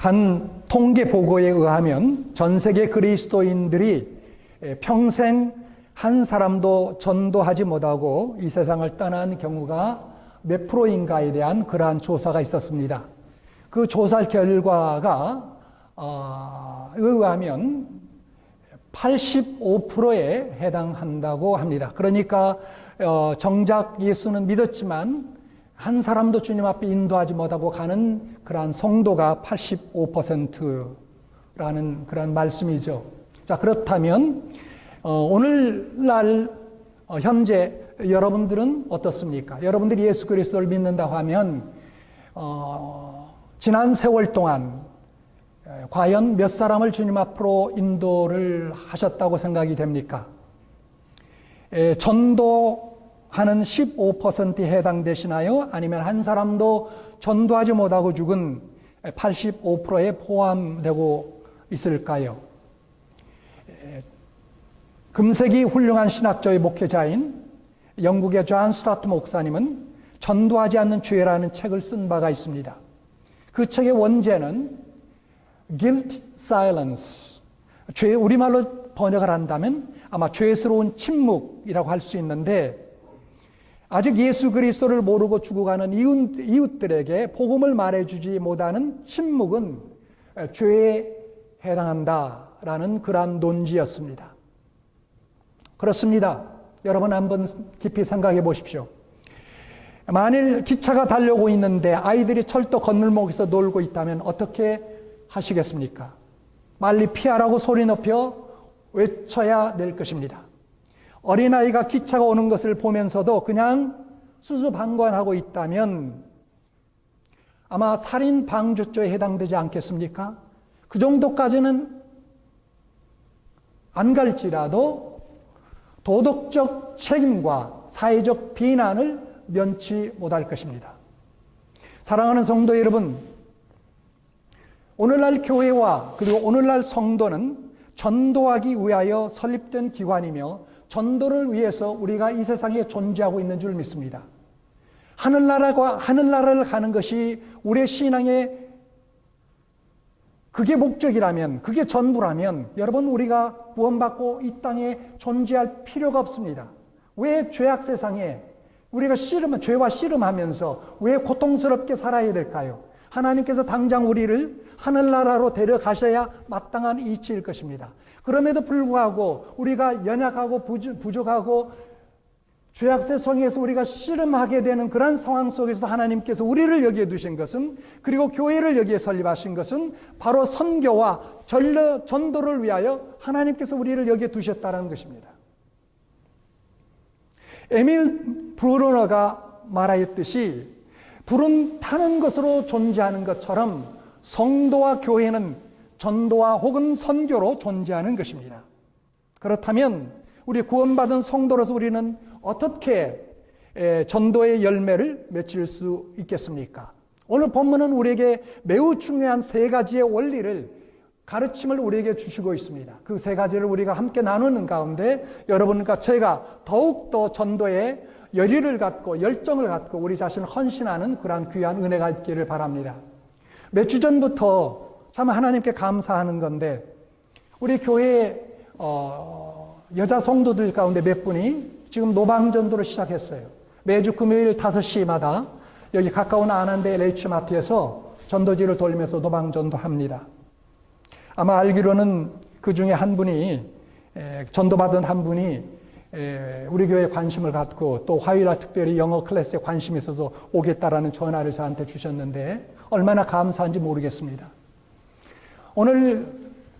한 통계 보고에 의하면 전 세계 그리스도인들이 평생 한 사람도 전도하지 못하고 이 세상을 떠난 경우가 몇 프로인가에 대한 그러한 조사가 있었습니다. 그 조사 결과가 의하면 85%에 해당한다고 합니다. 그러니까 정작 예수는 믿었지만 한 사람도 주님 앞에 인도하지 못하고 가는 그러한 성도가 85%라는 그런 말씀이죠. 자, 그렇다면 오늘날 현재 여러분들은 어떻습니까? 여러분들이 예수 그리스도를 믿는다고 하면 지난 세월 동안 과연 몇 사람을 주님 앞으로 인도를 하셨다고 생각이 됩니까? 전도하는 15%에 해당되시나요? 아니면 한 사람도 전도하지 못하고 죽은 85%에 포함되고 있을까요? 금세기 훌륭한 신학자의 목회자인 영국의 존 스타트 목사님은 전도하지 않는 죄라는 책을 쓴 바가 있습니다. 그 책의 원제는 guilt silence, 죄, 우리말로 번역을 한다면 아마 죄스러운 침묵이라고 할 수 있는데, 아직 예수 그리스도를 모르고 죽어가는 이웃들에게 복음을 말해주지 못하는 침묵은 죄에 해당한다라는 그러한 논지였습니다. 그렇습니다. 여러분 한번 깊이 생각해 보십시오. 만일 기차가 달려오고 있는데 아이들이 철도 건널목에서 놀고 있다면 어떻게 하시겠습니까? 빨리 피하라고 소리 높여 외쳐야 될 것입니다. 어린아이가 기차가 오는 것을 보면서도 그냥 수수방관하고 있다면 아마 살인 방조죄에 해당되지 않겠습니까? 그 정도까지는 안 갈지라도 도덕적 책임과 사회적 비난을 면치 못할 것입니다. 사랑하는 성도 여러분, 오늘날 교회와 그리고 오늘날 성도는 전도하기 위하여 설립된 기관이며 전도를 위해서 우리가 이 세상에 존재하고 있는 줄 믿습니다. 하늘나라를 가는 것이 우리의 신앙의 그게 목적이라면, 그게 전부라면 여러분 우리가 구원받고 이 땅에 존재할 필요가 없습니다. 왜 죄악 세상에 우리가 죄와 씨름하면서 왜 고통스럽게 살아야 될까요? 하나님께서 당장 우리를 하늘나라로 데려가셔야 마땅한 이치일 것입니다. 그럼에도 불구하고 우리가 연약하고 부족하고 죄악 세상에서 우리가 씨름하게 되는 그런 상황 속에서 하나님께서 우리를 여기에 두신 것은, 그리고 교회를 여기에 설립하신 것은 바로 선교와 전도를 위하여 하나님께서 우리를 여기에 두셨다는 것입니다. 에밀 브루너가 말하였듯이 불은 타는 것으로 존재하는 것처럼 성도와 교회는 전도와 혹은 선교로 존재하는 것입니다. 그렇다면 우리 구원받은 성도로서 우리는 어떻게 전도의 열매를 맺을 수 있겠습니까? 오늘 본문은 우리에게 매우 중요한 세 가지의 원리를, 가르침을 우리에게 주시고 있습니다. 그 세 가지를 우리가 함께 나누는 가운데 여러분과 제가 더욱더 전도에 열의를 갖고 열정을 갖고 우리 자신을 헌신하는 그러한 귀한 은혜가 있기를 바랍니다. 몇 주 전부터 참 하나님께 감사하는 건데, 우리 교회 여자 성도들 가운데 몇 분이 지금 노방전도를 시작했어요. 매주 금요일 5시마다 여기 가까운 아난데 LH마트에서 전도지를 돌면서 노방전도합니다. 아마 알기로는 그 중에 한 분이, 전도받은 한 분이 우리 교회에 관심을 갖고 또 화요일날 특별히 영어 클래스에 관심이 있어서 오겠다라는 전화를 저한테 주셨는데 얼마나 감사한지 모르겠습니다. 오늘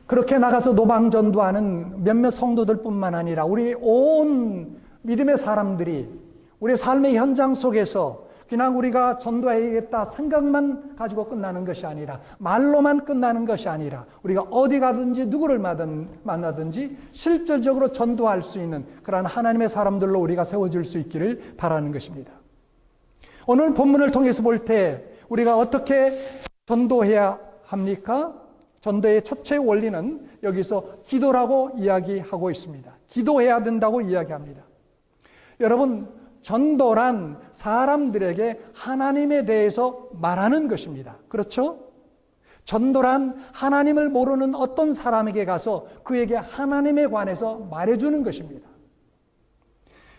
그렇게 나가서 노방전도하는 몇몇 성도들 뿐만 아니라 우리 온 믿음의 사람들이 우리 삶의 현장 속에서 그냥 우리가 전도해야겠다 생각만 가지고 끝나는 것이 아니라, 말로만 끝나는 것이 아니라 우리가 어디 가든지 누구를 만나든지 실질적으로 전도할 수 있는 그러한 하나님의 사람들로 우리가 세워질 수 있기를 바라는 것입니다. 오늘 본문을 통해서 볼 때 우리가 어떻게 전도해야 합니까? 전도의 첫째 원리는 여기서 기도라고 이야기하고 있습니다. 기도해야 된다고 이야기합니다. 여러분, 전도란 사람들에게 하나님에 대해서 말하는 것입니다. 그렇죠? 전도란 하나님을 모르는 어떤 사람에게 가서 그에게 하나님에 관해서 말해주는 것입니다.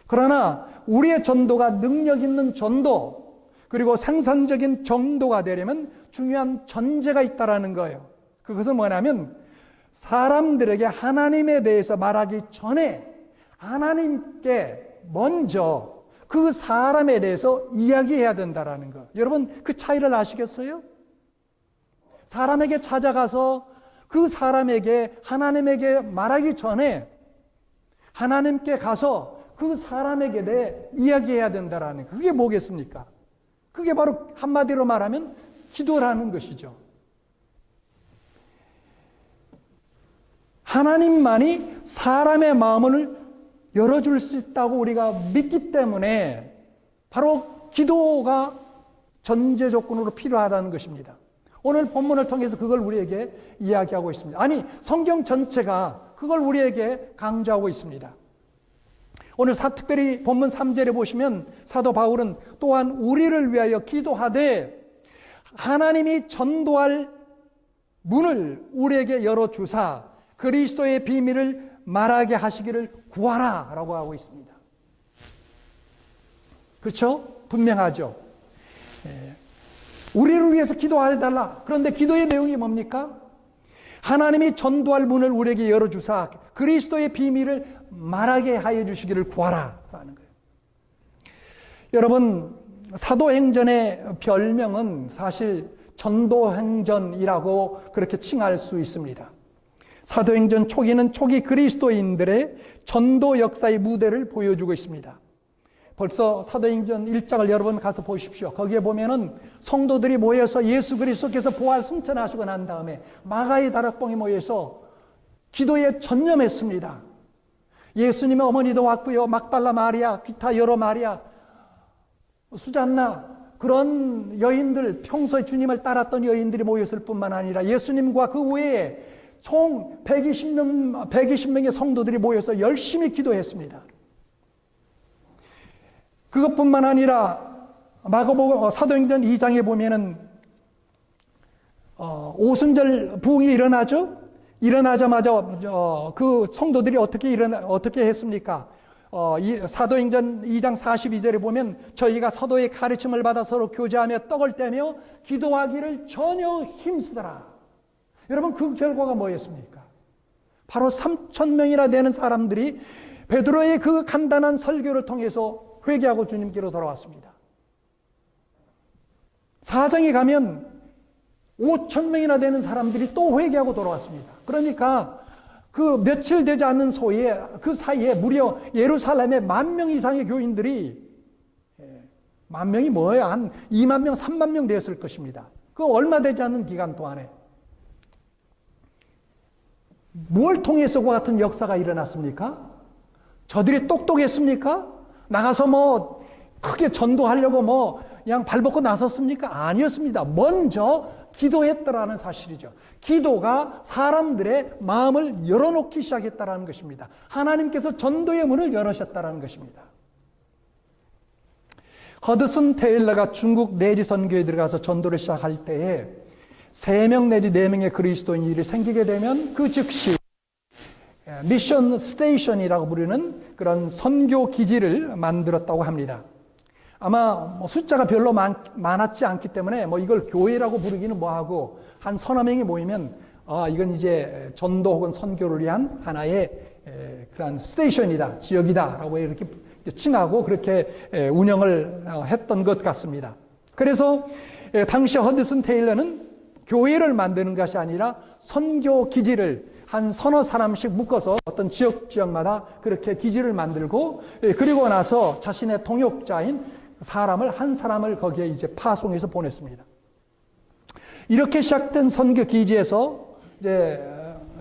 그러나 우리의 전도가 능력 있는 전도, 그리고 생산적인 정도가 되려면 중요한 전제가 있다라는 거예요. 그것은 뭐냐면 사람들에게 하나님에 대해서 말하기 전에 하나님께 먼저 그 사람에 대해서 이야기해야 된다라는 거. 여러분 그 차이를 아시겠어요? 사람에게 찾아가서 그 사람에게 하나님에게 말하기 전에 하나님께 가서 그 사람에게 대해 이야기해야 된다라는 거. 그게 뭐겠습니까? 그게 바로 한마디로 말하면 기도라는 것이죠. 하나님만이 사람의 마음을 열어줄 수 있다고 우리가 믿기 때문에 바로 기도가 전제 조건으로 필요하다는 것입니다. 오늘 본문을 통해서 그걸 우리에게 이야기하고 있습니다. 아니, 성경 전체가 그걸 우리에게 강조하고 있습니다. 오늘 특별히 본문 3절에 보시면 사도 바울은 또한 우리를 위하여 기도하되 하나님이 전도할 문을 우리에게 열어주사 그리스도의 비밀을 말하게 하시기를 구하라 라고 하고 있습니다. 그렇죠? 분명하죠? 우리를 위해서 기도해달라. 그런데 기도의 내용이 뭡니까? 하나님이 전도할 문을 우리에게 열어주사 그리스도의 비밀을 말하게 하여 주시기를 구하라 라는 거예요. 여러분, 사도행전의 별명은 사실 전도행전이라고 그렇게 칭할 수 있습니다. 사도행전 초기는 초기 그리스도인들의 전도 역사의 무대를 보여주고 있습니다. 벌써 사도행전 1장을 여러분 가서 보십시오. 거기에 보면은 성도들이 모여서 예수 그리스도께서 부활 승천하시고 난 다음에 마가의 다락방에 모여서 기도에 전념했습니다. 예수님의 어머니도 왔고요. 막달라 마리아, 기타 여러 마리아, 수잔나 그런 여인들, 평소에 주님을 따랐던 여인들이 모였을 뿐만 아니라 예수님과 그 외에 총 120명의 성도들이 모여서 열심히 기도했습니다. 그것뿐만 아니라 마가복음 사도행전 2장에 보면은 오순절 부흥이 일어나죠. 일어나자마자 그 성도들이 어떻게 했습니까? 사도행전 2장 42절에 보면 저희가 사도의 가르침을 받아 서로 교제하며 떡을 떼며 기도하기를 전혀 힘쓰더라. 여러분 그 결과가 뭐였습니까? 바로 3,000명이나 되는 사람들이 베드로의 그 간단한 설교를 통해서 회개하고 주님께로 돌아왔습니다. 4장에 가면 5,000명이나 되는 사람들이 또 회개하고 돌아왔습니다. 그러니까 그 며칠 되지 않는 그 사이에 무려 예루살렘에 10,000명 이상의 교인들이 10,000명이 뭐예요? 한 20,000명, 30,000명 되었을 것입니다. 그 얼마 되지 않는 기간 동안에 뭘 통해서 그 같은 역사가 일어났습니까? 저들이 똑똑했습니까? 나가서 뭐 크게 전도하려고 뭐 그냥 발벗고 나섰습니까? 아니었습니다. 먼저 기도했다라는 사실이죠. 기도가 사람들의 마음을 열어놓기 시작했다라는 것입니다. 하나님께서 전도의 문을 열으셨다라는 것입니다. 허드슨 테일러가 중국 내지 선교에 들어가서 전도를 시작할 때에 3명 내지 4명의 그리스도인이 생기게 되면 그 즉시 미션 스테이션이라고 부르는 그런 선교 기지를 만들었다고 합니다. 아마 숫자가 별로 많았지 않기 때문에 이걸 교회라고 부르기는 뭐하고 한 서너 명이 모이면 이건 이제 전도 혹은 선교를 위한 하나의 그런 스테이션이다, 지역이다라고 이렇게 칭하고 그렇게 운영을 했던 것 같습니다. 그래서 당시 허드슨 테일러는 교회를 만드는 것이 아니라 선교 기지를 한 서너 사람씩 묶어서 어떤 지역마다 그렇게 기지를 만들고 그리고 나서 자신의 동역자인 한 사람을 거기에 이제 파송해서 보냈습니다. 이렇게 시작된 선교 기지에서 이제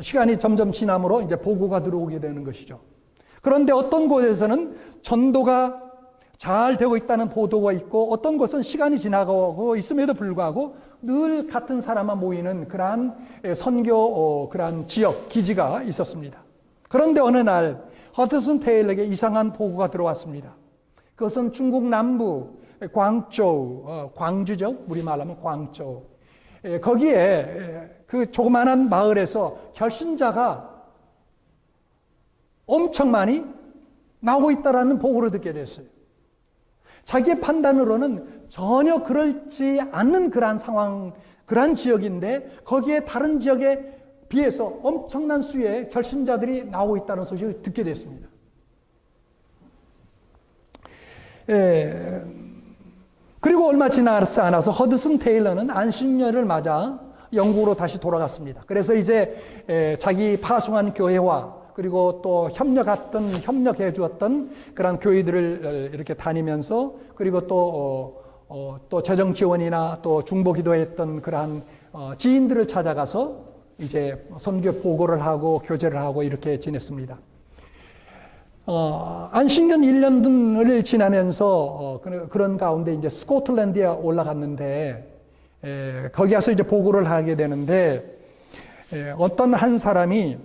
시간이 점점 지남으로 이제 보고가 들어오게 되는 것이죠. 그런데 어떤 곳에서는 전도가 잘 되고 있다는 보도가 있고 어떤 곳은 시간이 지나가고 있음에도 불구하고 늘 같은 사람만 모이는 그러한 선교 그러한 지역 기지가 있었습니다. 그런데 어느 날 허드슨 테일러에게 이상한 보고가 들어왔습니다. 그것은 중국 남부 광주죠. 우리말로 하면 광주. 거기에 그 조그마한 마을에서 결신자가 엄청 많이 나오고 있다라는 보고를 듣게 됐어요. 자기의 판단으로는 전혀 그렇지 않는 그러한 상황, 그러한 지역인데 거기에 다른 지역에 비해서 엄청난 수의 결신자들이 나오고 있다는 소식을 듣게 됐습니다. 그리고 얼마 지나지 않아서 허드슨 테일러는 안식년을 맞아 영국으로 다시 돌아갔습니다. 그래서 이제 자기 파송한 교회와 그리고 또 협력해 주었던 그런 교회들을 이렇게 다니면서 그리고 또 재정 지원이나 또 중보 기도했던 그러한 지인들을 찾아가서 이제 선교 보고를 하고 교제를 하고 이렇게 지냈습니다. 안식년 1년을 지나면서 그런 가운데 이제 스코틀랜드에 올라갔는데 거기 가서 이제 보고를 하게 되는데 어떤 한 사람이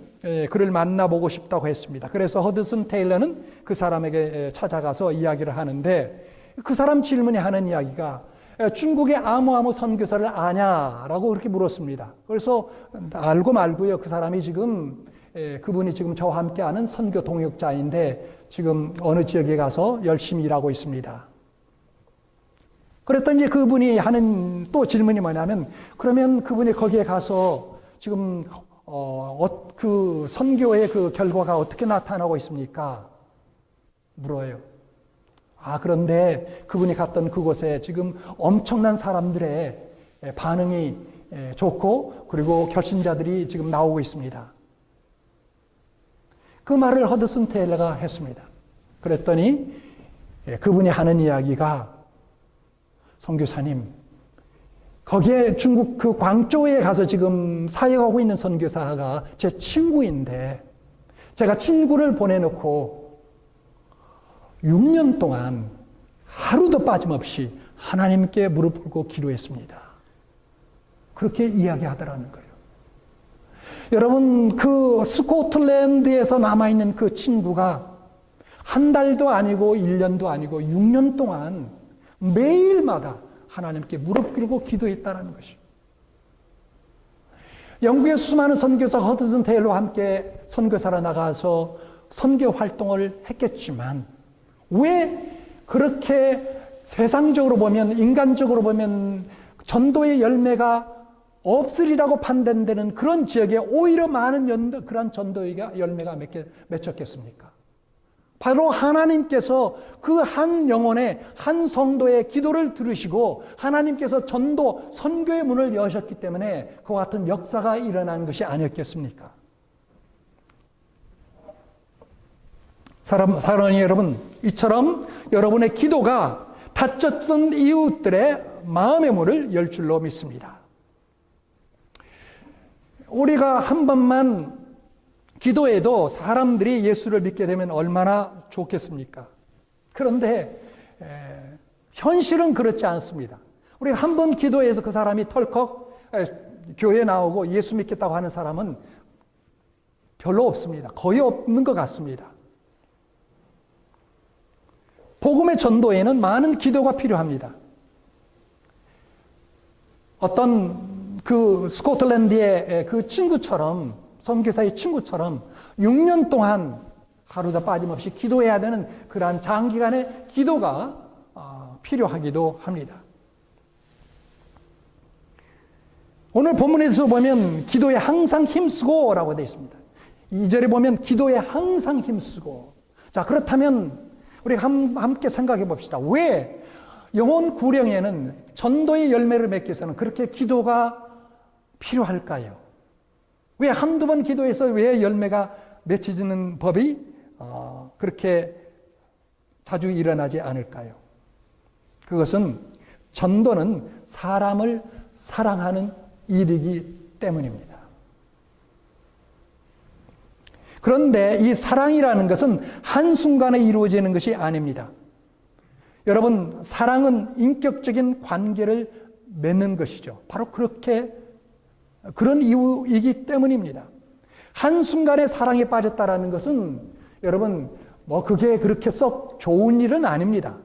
그를 만나보고 싶다고 했습니다. 그래서 허드슨 테일러는 그 사람에게 찾아가서 이야기를 하는데 그 사람 질문이 하는 이야기가 중국의 아무 선교사를 아냐라고 그렇게 물었습니다. 그래서 알고 말고요. 그 사람이 지금 그분이 지금 저와 함께하는 선교 동역자인데 지금 어느 지역에 가서 열심히 일하고 있습니다. 그랬더니 그분이 하는 또 질문이 뭐냐면 그러면 그분이 거기에 가서 지금 그 선교의 그 결과가 어떻게 나타나고 있습니까? 물어요. 그런데 그분이 갔던 그곳에 지금 엄청난 사람들의 반응이 좋고 그리고 결신자들이 지금 나오고 있습니다. 그 말을 허드슨 테일러가 했습니다. 그랬더니 그분이 하는 이야기가 선교사님, 거기에 중국 그 광저우에 가서 지금 사역하고 있는 선교사가 제 친구인데 제가 친구를 보내놓고 6년 동안 하루도 빠짐없이 하나님께 무릎 꿇고 기도했습니다. 그렇게 이야기하더라는 거예요. 여러분, 그 스코틀랜드에서 남아있는 그 친구가 한 달도 아니고 1년도 아니고 6년 동안 매일마다 하나님께 무릎 꿇고 기도했다는 것이죠. 영국의 수많은 선교사 허드슨 테일러와 함께 선교사로 나가서 선교 활동을 했겠지만 왜 그렇게 세상적으로 보면 인간적으로 보면 전도의 열매가 없으리라고 판단되는 그런 지역에 오히려 많은 그런 전도의 열매가 맺혔겠습니까? 바로 하나님께서 그 한 영혼의 한 성도의 기도를 들으시고 하나님께서 전도, 선교의 문을 여셨기 때문에 그와 같은 역사가 일어난 것이 아니었겠습니까? 사랑하는 여러분, 이처럼 여러분의 기도가 다쳤던 이웃들의 마음의 문을 열 줄로 믿습니다. 우리가 한 번만 기도해도 사람들이 예수를 믿게 되면 얼마나 좋겠습니까? 그런데 현실은 그렇지 않습니다. 우리가 한 번 기도해서 그 사람이 털컥 교회에 나오고 예수 믿겠다고 하는 사람은 별로 없습니다. 거의 없는 것 같습니다. 복음의 전도에는 많은 기도가 필요합니다. 어떤 그 스코틀랜드의 그 친구처럼, 선교사의 친구처럼 6년 동안 하루도 빠짐없이 기도해야 되는 그러한 장기간의 기도가 필요하기도 합니다. 오늘 본문에서 보면 기도에 항상 힘쓰고 라고 되어 있습니다. 2절에 보면 기도에 항상 힘쓰고. 자, 그렇다면 우리가 함께 생각해 봅시다. 왜 영혼 구령에는 전도의 열매를 맺기 위해서는 그렇게 기도가 필요할까요? 왜 한두 번 기도해서 왜 열매가 맺히는 법이 그렇게 자주 일어나지 않을까요? 그것은 전도는 사람을 사랑하는 일이기 때문입니다. 그런데 이 사랑이라는 것은 한순간에 이루어지는 것이 아닙니다. 여러분, 사랑은 인격적인 관계를 맺는 것이죠. 바로 그런 이유이기 때문입니다. 한순간에 사랑에 빠졌다라는 것은 여러분, 그게 그렇게 썩 좋은 일은 아닙니다.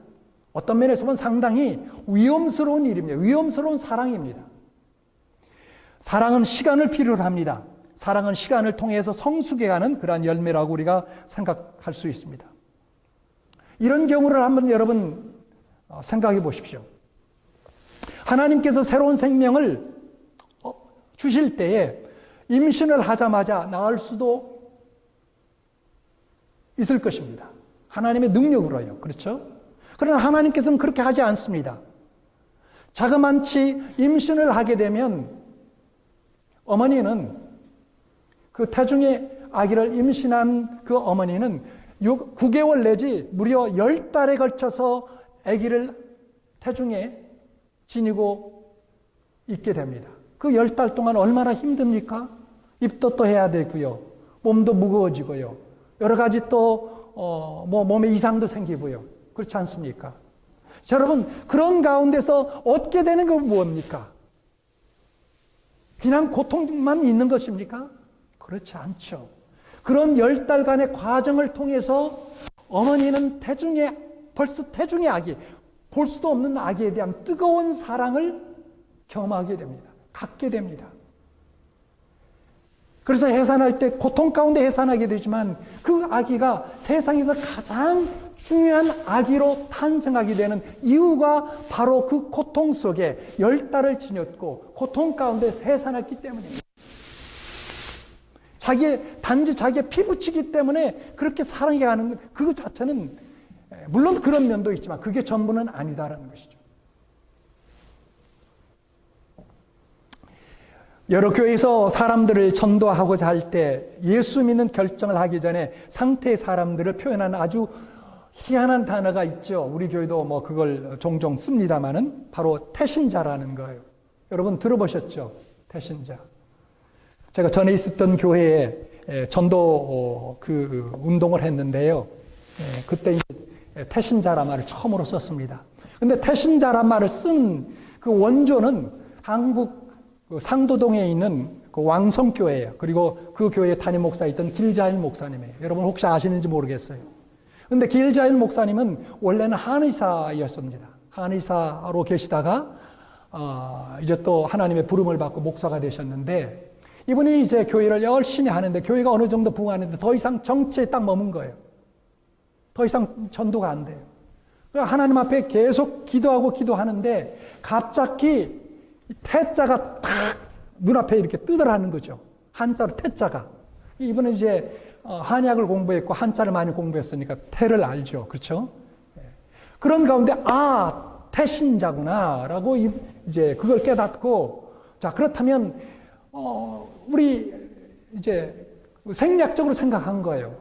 어떤 면에서 보면 상당히 위험스러운 일입니다. 위험스러운 사랑입니다. 사랑은 시간을 필요로 합니다. 사랑은 시간을 통해서 성숙해가는 그러한 열매라고 우리가 생각할 수 있습니다. 이런 경우를 한번 여러분 생각해 보십시오. 하나님께서 새로운 생명을 주실 때에 임신을 하자마자 낳을 수도 있을 것입니다. 하나님의 능력으로요. 그렇죠? 그러나 하나님께서는 그렇게 하지 않습니다. 자그만치 임신을 하게 되면 어머니는 그 태중의 아기를 임신한 그 어머니는 9개월 내지 무려 10달에 걸쳐서 아기를 태중에 지니고 있게 됩니다. 그 10달 동안 얼마나 힘듭니까? 입도 또 해야 되고요. 몸도 무거워지고요. 여러 가지 또 몸에 이상도 생기고요. 그렇지 않습니까? 자, 여러분, 그런 가운데서 얻게 되는 건 무엇입니까? 그냥 고통만 있는 것입니까? 그렇지 않죠. 그런 10달간의 과정을 통해서 어머니는 벌써 태중의 아기, 볼 수도 없는 아기에 대한 뜨거운 사랑을 경험하게 됩니다. 갖게 됩니다. 그래서 해산할 때 고통 가운데 해산하게 되지만 그 아기가 세상에서 가장 중요한 아기로 탄생하게 되는 이유가 바로 그 고통 속에 10달을 지녔고 고통 가운데 해산했기 때문입니다. 단지 자기의 피부치기 때문에 그렇게 사랑해 가는 그 자체는 물론 그런 면도 있지만 그게 전부는 아니다라는 것이죠. 여러 교회에서 사람들을 전도하고자 할 때 예수 믿는 결정을 하기 전에 상태의 사람들을 표현하는 아주 희한한 단어가 있죠. 우리 교회도 그걸 종종 씁니다마는 바로 태신자라는 거예요. 여러분 들어보셨죠? 태신자. 제가 전에 있었던 교회에 전도 운동을 했는데요. 그때 태신자란 말을 처음으로 썼습니다. 근데 태신자란 말을 쓴 그 원조는 한국 상도동에 있는 그 왕성교회예요. 그리고 그 교회에 담임 목사였던 길자일 목사님이에요. 여러분 혹시 아시는지 모르겠어요. 근데 길자일 목사님은 원래는 한의사였습니다. 한의사로 계시다가 이제 또 하나님의 부름을 받고 목사가 되셨는데 이분이 이제 교회를 열심히 하는데 교회가 어느 정도 부흥하는데 더 이상 정치에 딱 머문 거예요. 더 이상 전도가 안 돼요. 하나님 앞에 계속 기도하는데 갑자기 태자가 딱 눈앞에 이렇게 뜨더라는 거죠. 한자로 태자가. 이분은 이제 한약을 공부했고 한자를 많이 공부했으니까 태를 알죠. 그렇죠? 그런 가운데 태신자구나 라고 이제 그걸 깨닫고 자 그렇다면 우리 이제 생략적으로 생각한 거예요.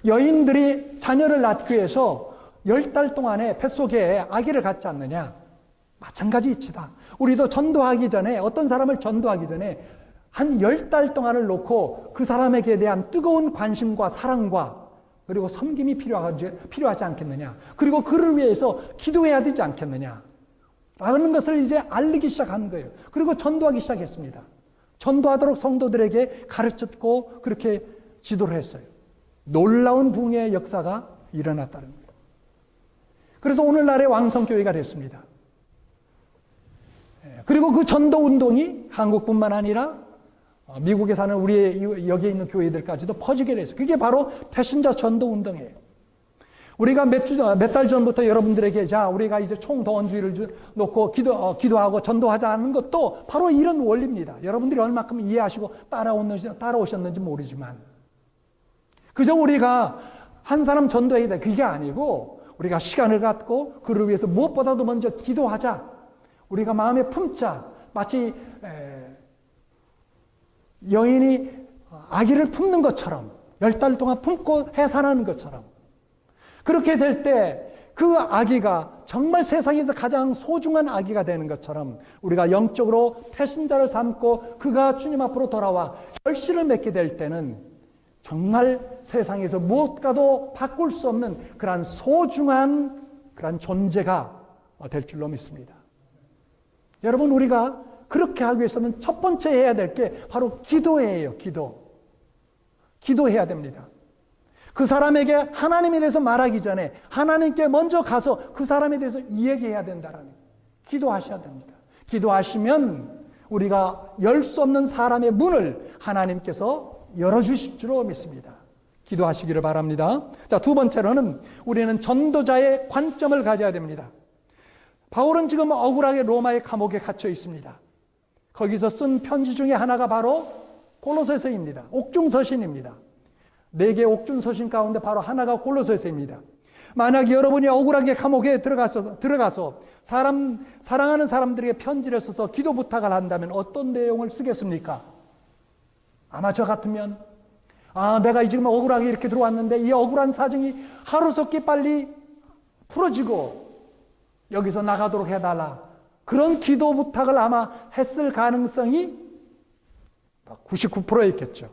여인들이 자녀를 낳기 위해서 10달 동안에 뱃속에 아기를 갖지 않느냐. 마찬가지 이치다. 우리도 전도하기 전에 어떤 사람을 전도하기 전에 한 10달 동안을 놓고 그 사람에게 대한 뜨거운 관심과 사랑과 그리고 섬김이 필요하지 않겠느냐. 그리고 그를 위해서 기도해야 되지 않겠느냐. 라는 것을 이제 알리기 시작한 거예요. 그리고 전도하기 시작했습니다. 전도하도록 성도들에게 가르쳤고 그렇게 지도를 했어요. 놀라운 부흥의 역사가 일어났다는 거예요. 그래서 오늘날의 왕성교회가 됐습니다. 그리고 그 전도 운동이 한국뿐만 아니라 미국에 사는 우리 여기에 있는 교회들까지도 퍼지게 됐어요. 그게 바로 태신자 전도 운동이에요. 우리가 몇 달 전부터 여러분들에게 자 우리가 이제 총동원주의를 놓고 기도하고 전도하자는 것도 바로 이런 원리입니다. 여러분들이 얼마큼 이해하시고 따라오셨는지 모르지만 그저 우리가 한 사람 전도해야 돼. 그게 아니고 우리가 시간을 갖고 그를 위해서 무엇보다도 먼저 기도하자. 우리가 마음에 품자. 마치 여인이 아기를 품는 것처럼 10달 동안 품고 해산하는 것처럼 그렇게 될 때 그 아기가 정말 세상에서 가장 소중한 아기가 되는 것처럼 우리가 영적으로 태신자를 삼고 그가 주님 앞으로 돌아와 결실을 맺게 될 때는 정말 세상에서 무엇과도 바꿀 수 없는 그러한 소중한 그러한 존재가 될 줄로 믿습니다. 여러분 우리가 그렇게 하기 위해서는 첫 번째 해야 될 게 바로 기도예요. 기도해야 됩니다. 그 사람에게 하나님에 대해서 말하기 전에 하나님께 먼저 가서 그 사람에 대해서 이야기해야 된다라는 거예요. 기도하셔야 됩니다. 기도하시면 우리가 열 수 없는 사람의 문을 하나님께서 열어주실 줄로 믿습니다. 기도하시기를 바랍니다. 자, 두 번째로는 우리는 전도자의 관점을 가져야 됩니다. 바울은 지금 억울하게 로마의 감옥에 갇혀 있습니다. 거기서 쓴 편지 중에 하나가 바로 골로새서입니다. 옥중서신입니다. 4개의 옥중서신 가운데 바로 하나가 골로새서입니다. 만약 여러분이 억울하게 감옥에 들어가서 사랑하는 사람들에게 편지를 써서 기도 부탁을 한다면 어떤 내용을 쓰겠습니까? 아마 저 같으면 내가 지금 억울하게 이렇게 들어왔는데 이 억울한 사정이 하루속히 빨리 풀어지고 여기서 나가도록 해달라. 그런 기도 부탁을 아마 했을 가능성이 99%였겠죠.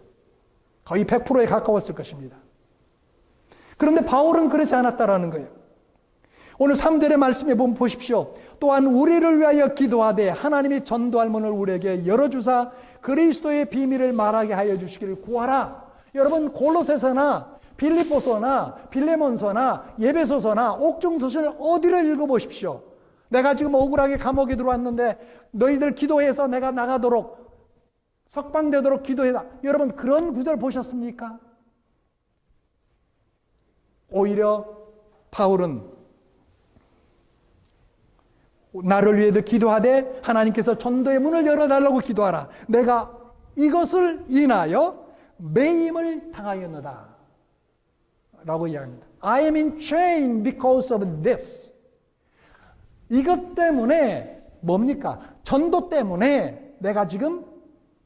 거의 100%에 가까웠을 것입니다. 그런데 바울은 그렇지 않았다라는 거예요. 오늘 3절의 말씀에 보면 보십시오. 또한 우리를 위하여 기도하되 하나님이 전도할 문을 우리에게 열어주사 그리스도의 비밀을 말하게 하여 주시기를 구하라. 여러분 골로새서나 빌립보서나 빌레몬서나 예배소서나 옥중서신을 어디를 읽어보십시오. 내가 지금 억울하게 감옥에 들어왔는데 너희들 기도해서 내가 나가도록 석방되도록 기도해라. 여러분 그런 구절 보셨습니까? 오히려 바울은 나를 위해 기도하되 하나님께서 전도의 문을 열어달라고 기도하라. 내가 이것을 인하여 매임을 당하였노라 라고 이야기합니다. I am in chain because of this. 이것 때문에 뭡니까? 전도 때문에 내가 지금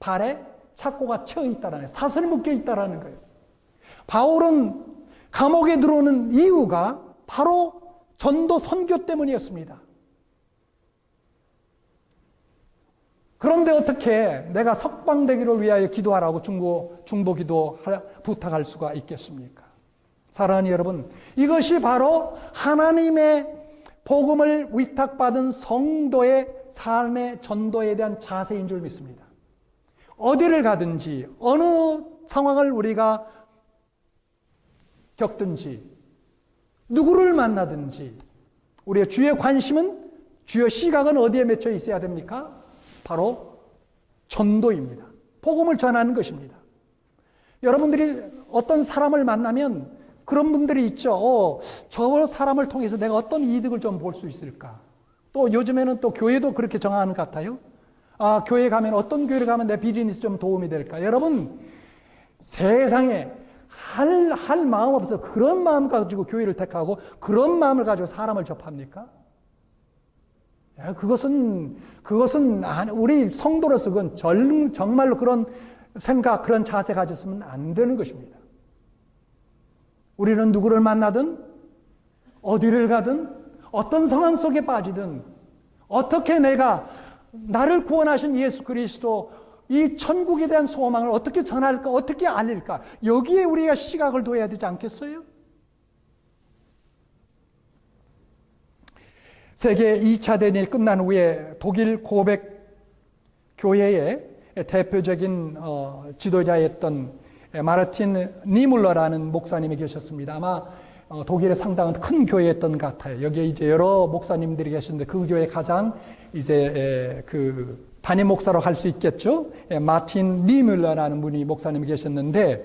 발에 착고가 채어 있다라는 거예요. 사슬이 묶여 있다라는 거예요. 바울은 감옥에 들어오는 이유가 바로 전도 선교 때문이었습니다. 그런데 어떻게 내가 석방되기를 위하여 기도하라고 중보 기도 부탁할 수가 있겠습니까? 사랑하는 여러분, 이것이 바로 하나님의 복음을 위탁받은 성도의 삶의 전도에 대한 자세인 줄 믿습니다. 어디를 가든지 어느 상황을 우리가 겪든지 누구를 만나든지 우리의 주의 관심은 주의 시각은 어디에 맺혀 있어야 됩니까? 바로 전도입니다. 복음을 전하는 것입니다. 여러분들이 어떤 사람을 만나면 그런 분들이 있죠. 저 사람을 통해서 내가 어떤 이득을 좀 볼 수 있을까? 또 요즘에는 또 교회도 그렇게 정하는 것 같아요. 교회 가면 어떤 교회를 가면 내 비즈니스 좀 도움이 될까? 여러분 세상에 할 마음 없어서 그런 마음 가지고 교회를 택하고 그런 마음을 가지고 사람을 접합니까? 그것은 우리 성도로서 그건 정말로 그런 생각, 그런 자세 가졌으면 안 되는 것입니다. 우리는 누구를 만나든 어디를 가든 어떤 상황 속에 빠지든 어떻게 내가 나를 구원하신 예수 그리스도 이 천국에 대한 소망을 어떻게 전할까, 어떻게 알릴까, 여기에 우리가 시각을 둬야 되지 않겠어요? 세계 2차 대전이 끝난 후에 독일 고백 교회의 대표적인 지도자였던 마르틴 니물러라는 목사님이 계셨습니다. 아마 독일의 상당한 큰 교회였던 것 같아요. 여기에 이제 여러 목사님들이 계시는데 그 교회 가장 이제 그 담임 목사로 할 수 있겠죠. 마틴 니물러라는 분이 목사님이 계셨는데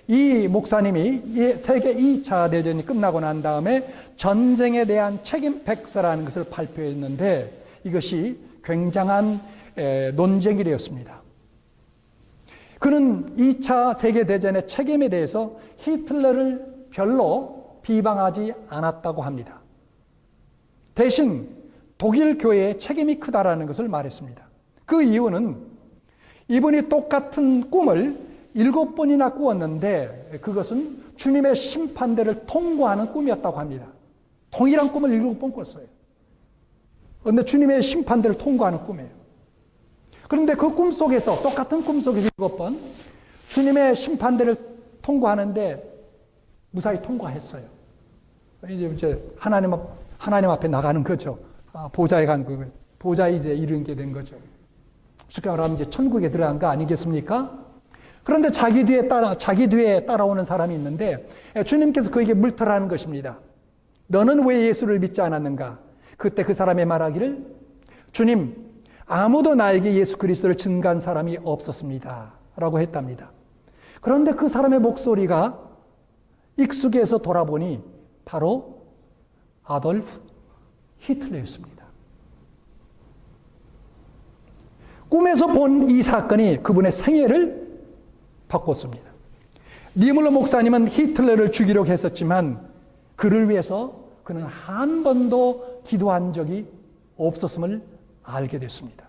이 목사님이 세계 2차 대전이 끝나고 난 다음에 전쟁에 대한 책임 백서라는 것을 발표했는데 이것이 굉장한 논쟁이 되었습니다. 그는 2차 세계대전의 책임에 대해서 히틀러를 별로 비방하지 않았다고 합니다. 대신 독일 교회의 책임이 크다라는 것을 말했습니다. 그 이유는 이분이 똑같은 꿈을 7번이나 꾸었는데 그것은 주님의 심판대를 통과하는 꿈이었다고 합니다. 동일한 꿈을 7번 꿨어요. 그런데 주님의 심판대를 통과하는 꿈이에요. 그런데 그 꿈 속에서 똑같은 꿈 속에서 7번 주님의 심판대를 통과하는데 무사히 통과했어요. 이제 하나님 앞에 나가는 거죠. 보좌에 간 거, 보좌에 이제 이르게 된 거죠. 쉽게 말하면 이제 천국에 들어간 거 아니겠습니까? 그런데 자기 뒤에 따라오는 사람이 있는데 주님께서 그에게 물터라는 것입니다. 너는 왜 예수를 믿지 않았는가? 그때 그 사람의 말하기를 주님, 아무도 나에게 예수 그리스도를 증거한 사람이 없었습니다. 라고 했답니다. 그런데 그 사람의 목소리가 익숙해서 돌아보니 바로 아돌프 히틀러였습니다. 꿈에서 본 이 사건이 그분의 생애를 바꿨습니다. 니물러 목사님은 히틀러를 죽이려고 했었지만 그를 위해서 그는 한 번도 기도한 적이 없었음을 알게 됐습니다.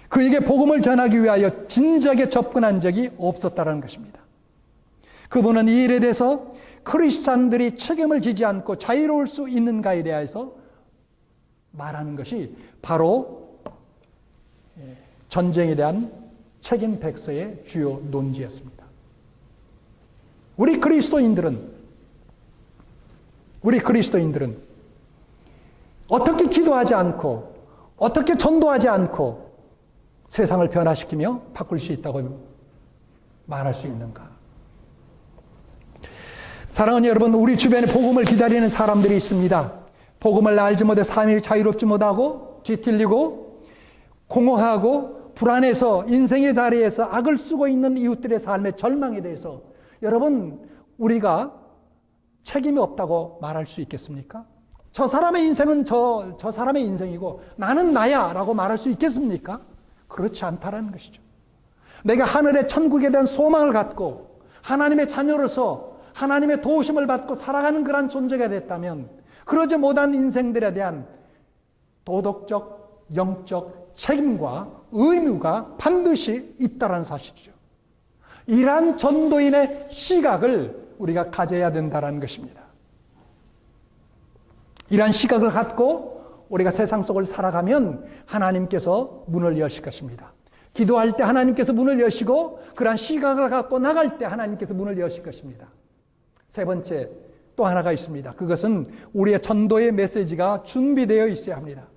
그에게 복음을 전하기 위하여 진지하게 접근한 적이 없었다는 것입니다. 그분은 이 일에 대해서 크리스찬들이 책임을 지지 않고 자유로울 수 있는가에 대해서 말하는 것이 바로 전쟁에 대한 책임 백서의 주요 논지였습니다. 우리 그리스도인들은 어떻게 기도하지 않고 어떻게 전도하지 않고 세상을 변화시키며 바꿀 수 있다고 말할 수 있는가? 사랑하는 여러분, 우리 주변에 복음을 기다리는 사람들이 있습니다. 복음을 알지 못해 삶이 자유롭지 못하고 뒤틀리고 공허하고 불안해서 인생의 자리에서 악을 쓰고 있는 이웃들의 삶의 절망에 대해서 여러분, 우리가 책임이 없다고 말할 수 있겠습니까? 저 사람의 인생은 저 사람의 인생이고 나는 나야 라고 말할 수 있겠습니까? 그렇지 않다라는 것이죠. 내가 하늘의 천국에 대한 소망을 갖고 하나님의 자녀로서 하나님의 도우심을 받고 살아가는 그런 존재가 됐다면 그러지 못한 인생들에 대한 도덕적, 영적 책임과 의무가 반드시 있다는 사실이죠. 이러한 전도인의 시각을 우리가 가져야 된다는 것입니다. 이러한 시각을 갖고 우리가 세상 속을 살아가면 하나님께서 문을 여실 것입니다. 기도할 때 하나님께서 문을 여시고 그러한 시각을 갖고 나갈 때 하나님께서 문을 여실 것입니다. 세 번째, 또 하나가 있습니다. 그것은 우리의 전도의 메시지가 준비되어 있어야 합니다.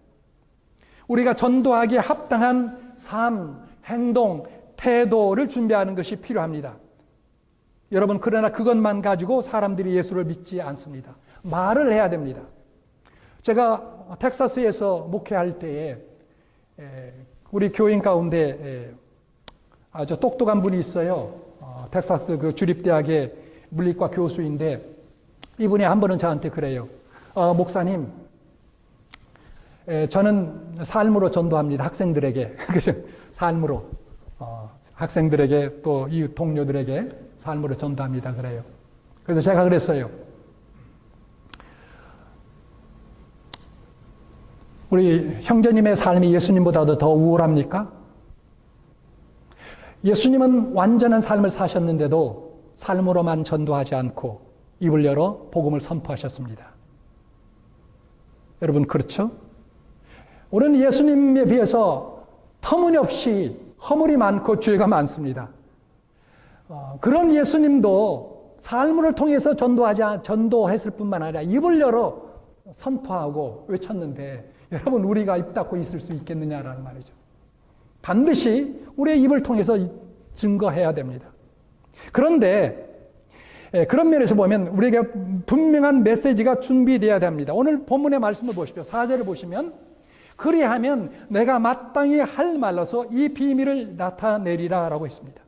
우리가 전도하기에 합당한 삶, 행동, 태도를 준비하는 것이 필요합니다. 여러분, 그러나 그것만 가지고 사람들이 예수를 믿지 않습니다. 말을 해야 됩니다. 제가 텍사스에서 목회할 때에 우리 교인 가운데 아주 똑똑한 분이 있어요. 텍사스 그 주립대학의 물리과 교수인데 이분이 한 번은 저한테 그래요. 목사님, 저는 삶으로 전도합니다. 학생들에게. 삶으로. 학생들에게 또 이웃 동료들에게 삶으로 전도합니다. 그래요. 그래서 제가 그랬어요. 우리 형제님의 삶이 예수님보다도 더 우월합니까? 예수님은 완전한 삶을 사셨는데도 삶으로만 전도하지 않고 입을 열어 복음을 선포하셨습니다. 여러분, 그렇죠? 우리는 예수님에 비해서 터무니없이 허물이 많고 죄가 많습니다. 그런 예수님도 삶을 통해서 전도했을 뿐만 아니라 입을 열어 선포하고 외쳤는데 여러분, 우리가 입 닫고 있을 수 있겠느냐라는 말이죠. 반드시 우리의 입을 통해서 증거해야 됩니다. 그런데 그런 면에서 보면 우리에게 분명한 메시지가 준비되어야 됩니다. 오늘 본문의 말씀을 보십시오. 4절을 보시면 그리하면 내가 마땅히 할 말로서 이 비밀을 나타내리라 라고 했습니다.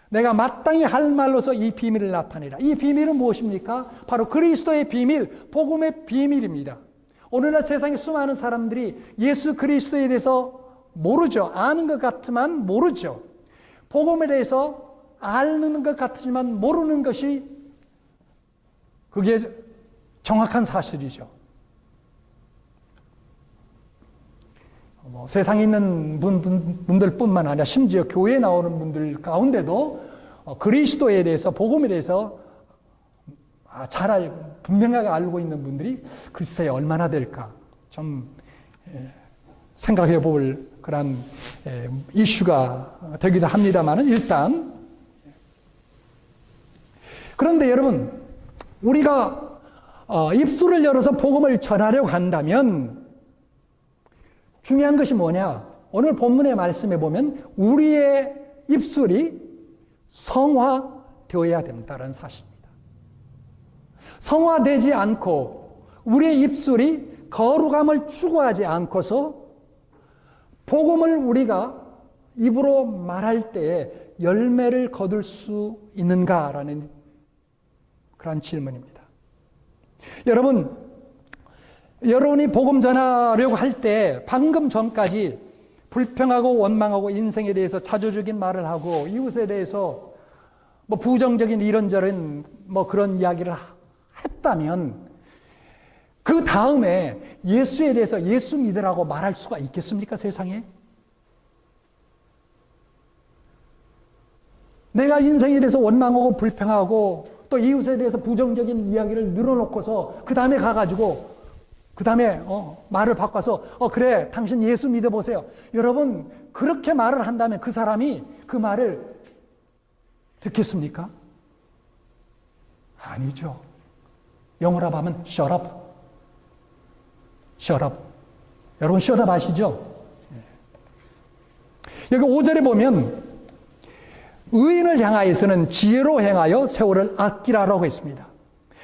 내가 마땅히 할 말로서 이 비밀을 나타내라. 이 비밀은 무엇입니까? 바로 그리스도의 비밀, 복음의 비밀입니다. 오늘날 세상에 수많은 사람들이 예수 그리스도에 대해서 모르죠. 아는 것 같지만 모르죠. 복음에 대해서 아는 것 같지만 모르는 것이 그게 정확한 사실이죠. 세상에 있는 분들뿐만 아니라 심지어 교회에 나오는 분들 가운데도 그리스도에 대해서 복음에 대해서 잘 알고 분명하게 알고 있는 분들이 글쎄 얼마나 될까 좀 생각해 볼 그런 이슈가 되기도 합니다만 일단 그런데 여러분, 우리가 입술을 열어서 복음을 전하려고 한다면 중요한 것이 뭐냐? 오늘 본문의 말씀에 보면 우리의 입술이 성화되어야 된다는 사실입니다. 성화되지 않고 우리의 입술이 거룩함을 추구하지 않고서 복음을 우리가 입으로 말할 때에 열매를 거둘 수 있는가라는 그런 질문입니다. 여러분이 복음 전하려고 할 때 방금 전까지 불평하고 원망하고 인생에 대해서 자조적인 말을 하고 이웃에 대해서 뭐 부정적인 이런저런 뭐 그런 이야기를 했다면 그 다음에 예수에 대해서 예수 믿으라고 말할 수가 있겠습니까, 세상에? 내가 인생에 대해서 원망하고 불평하고 또 이웃에 대해서 부정적인 이야기를 늘어놓고서 그 다음에 가가지고 그 다음에 말을 바꿔서 그래 당신 예수 믿어보세요. 여러분 그렇게 말을 한다면 그 사람이 그 말을 듣겠습니까? 아니죠. 영어로 하면 shut up. shut up. 여러분 shut up 아시죠? 여기 5절에 보면 의인을 향하여서는 지혜로 행하여 세월을 아끼라라고 했습니다.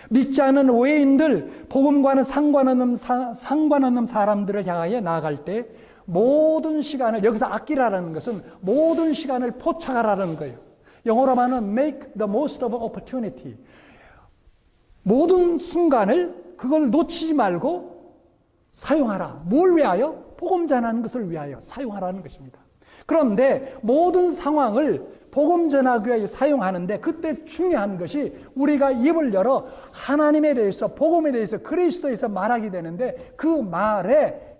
믿지 않는 외인들, 복음과는 상관없는 사람들을 향하여 나아갈 때 모든 시간을, 여기서 아끼라라는 것은 모든 시간을 포착하라는 거예요. 영어로 하면 make the most of opportunity. 모든 순간을 그걸 놓치지 말고 사용하라. 뭘 위하여? 복음 전하는 것을 위하여 사용하라는 것입니다. 그런데 모든 상황을 복음 전하기 위해 사용하는데 그때 중요한 것이 우리가 입을 열어 하나님에 대해서 복음에 대해서 그리스도에서 말하게 되는데 그 말에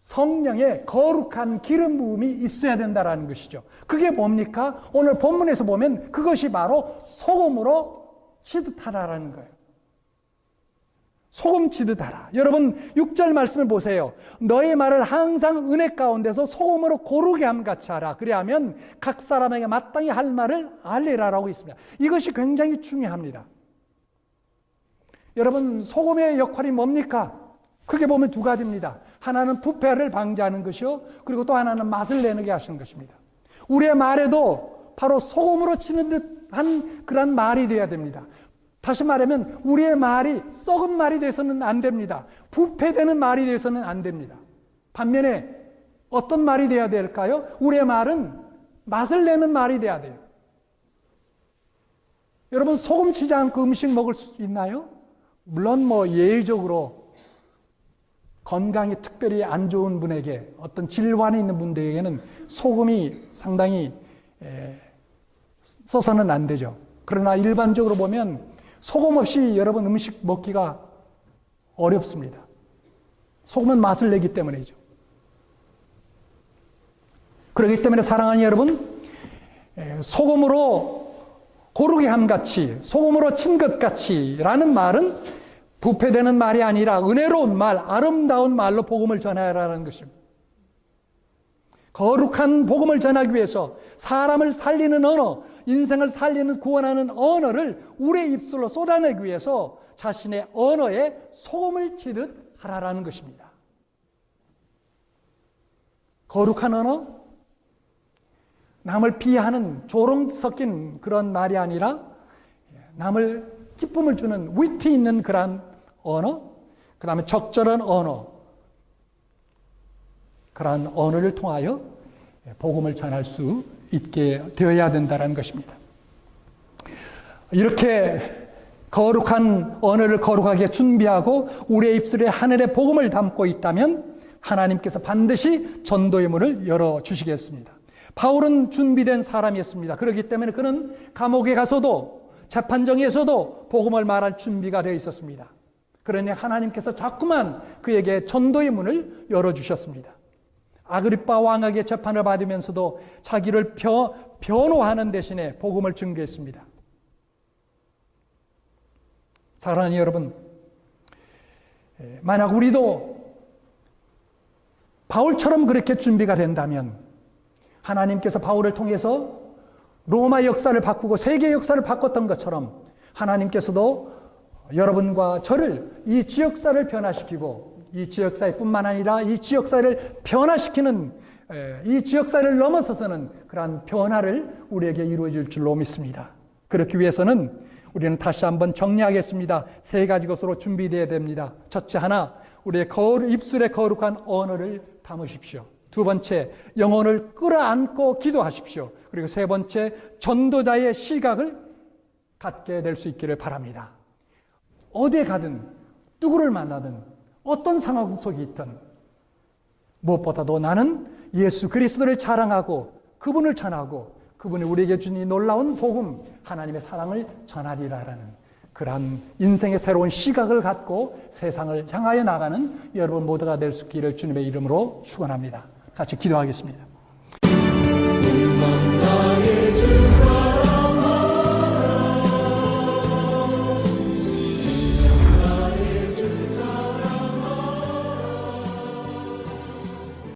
성령의 거룩한 기름 부음이 있어야 된다는 것이죠. 그게 뭡니까? 오늘 본문에서 보면 그것이 바로 소금으로 치듯하라는 거예요. 소금 치듯하라. 여러분 6절 말씀을 보세요. 너의 말을 항상 은혜 가운데서 소금으로 고르게 함같이 하라. 그리하면 각 사람에게 마땅히 할 말을 알리라라고 있습니다. 이것이 굉장히 중요합니다. 여러분 소금의 역할이 뭡니까? 크게 보면 두 가지입니다. 하나는 부패를 방지하는 것이요, 그리고 또 하나는 맛을 내게 하시는 것입니다. 우리의 말에도 바로 소금으로 치는 듯한 그런 말이 되어야 됩니다. 다시 말하면 우리의 말이 썩은 말이 돼서는 안 됩니다. 부패되는 말이 돼서는 안 됩니다. 반면에 어떤 말이 돼야 될까요? 우리의 말은 맛을 내는 말이 돼야 돼요. 여러분 소금 치지 않고 음식 먹을 수 있나요? 물론 뭐 예외적으로 건강이 특별히 안 좋은 분에게, 어떤 질환이 있는 분들에게는 소금이 상당히 써서는 안 되죠. 그러나 일반적으로 보면 소금 없이 여러분 음식 먹기가 어렵습니다. 소금은 맛을 내기 때문이죠. 그렇기 때문에 사랑하는 여러분, 소금으로 고르게 함같이, 소금으로 친 것같이 라는 말은 부패되는 말이 아니라 은혜로운 말, 아름다운 말로 복음을 전하라는 것입니다. 거룩한 복음을 전하기 위해서 사람을 살리는 언어, 인생을 살리는 구원하는 언어를 우리의 입술로 쏟아내기 위해서 자신의 언어에 소금을 치듯 하라라는 것입니다. 거룩한 언어, 남을 비하하는 조롱 섞인 그런 말이 아니라 남을 기쁨을 주는 위트 있는 그런 언어, 그 다음에 적절한 언어, 그러한 언어를 통하여 복음을 전할 수 있게 되어야 된다는 것입니다. 이렇게 거룩한 언어를 거룩하게 준비하고 우리의 입술에 하늘의 복음을 담고 있다면 하나님께서 반드시 전도의 문을 열어주시겠습니다. 바울은 준비된 사람이었습니다. 그렇기 때문에 그는 감옥에 가서도 재판정에서도 복음을 말할 준비가 되어 있었습니다. 그러니 하나님께서 자꾸만 그에게 전도의 문을 열어주셨습니다. 아그리빠 왕에게 재판을 받으면서도 자기를 변호하는 대신에 복음을 증거했습니다. 사랑하는 여러분, 만약 우리도 바울처럼 그렇게 준비가 된다면 하나님께서 바울을 통해서 로마 역사를 바꾸고 세계 역사를 바꿨던 것처럼 하나님께서도 여러분과 저를, 이 지역사를 변화시키고 이 지역사회 뿐만 아니라 이 지역사회를 변화시키는, 이 지역사회를 넘어서서는 그러한 변화를 우리에게 이루어질 줄로 믿습니다. 그렇기 위해서는 우리는 다시 한번 정리하겠습니다. 세 가지 것으로 준비되어야 됩니다. 첫째, 하나, 우리의 입술에 거룩한 언어를 담으십시오. 두 번째, 영혼을 끌어안고 기도하십시오. 그리고 세 번째, 전도자의 시각을 갖게 될 수 있기를 바랍니다. 어디에 가든 누구를 만나든 어떤 상황 속에 있든 무엇보다도 나는 예수 그리스도를 자랑하고 그분을 전하고 그분이 우리에게 준 이 놀라운 복음, 하나님의 사랑을 전하리라라는 그러한 인생의 새로운 시각을 갖고 세상을 향하여 나가는 여러분 모두가 될 수 있기를 주님의 이름으로 축원합니다. 같이 기도하겠습니다. 나의 주 사랑